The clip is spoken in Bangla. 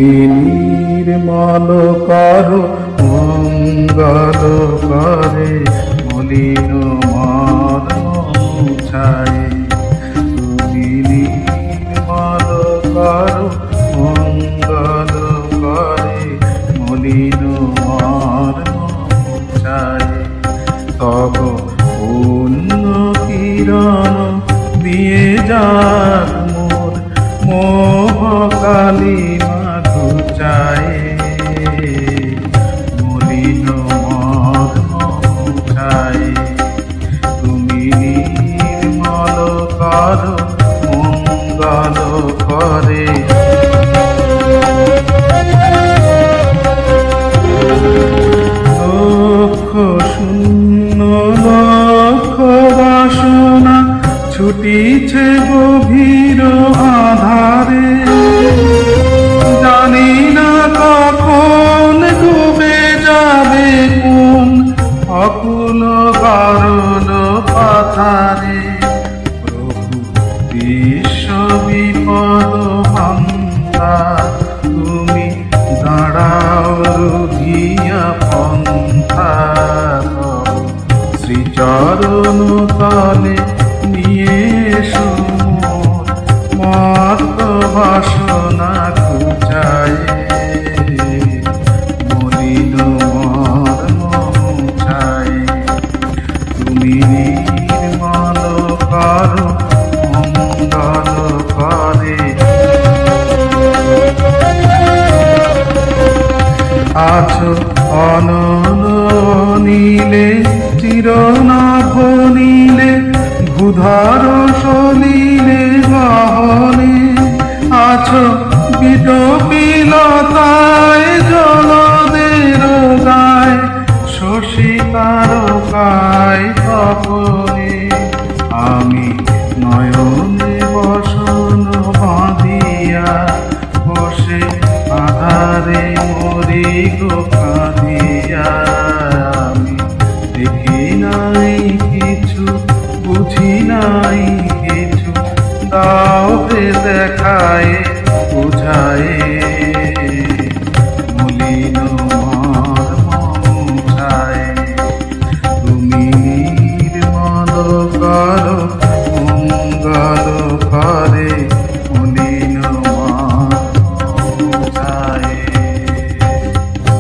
নির্মল করো মঙ্গল করে মলিন মর্ম মুছায়। তুমি নির্মল করো মঙ্গল করে মলিন মর্ম মুছায়। তব পুণ্য কিরণ দিয়ে যাক মোর মোহ কালিমা ঘুচায়। মলিন মর্ম মুছায়। তুমি নির্মল করো মঙ্গল করে। লক্ষ শূন্য লক্ষ বাসনা ছুটিছে গভীর আধারে। জানি না কখন ডুবে যাবে কোন অকুল কারণ পাথারে। প্রভু বিশ্ব বিপদ ভান্তা তুমি দাঁড়াও রুধিয়া পন্থা। শ্রীচরণ তলে নিয়ে এসো মোর মর্ত বাসনা ঘুচায়। মলিন মর্ম মুছায়। তুমি নির্মল করো মঙ্গল করে। আছো অনল নীলে চিরনভ নীলে ভূধর সলিলে গহনে। আছো বিটপিলতায় জলদের গায় শশী তারকায় তপনে। আমি নয়নে বসন বাঁধিয়া বসে আধারে মরি গো কাঁদিয়া। আমি দেখি নাই কিছু বুঝি নাই কিছু দাও হে দেখায় বুঝায়। মলিন মর্ম মুছায়। তুমি নির্মল করো মঙ্গল করে।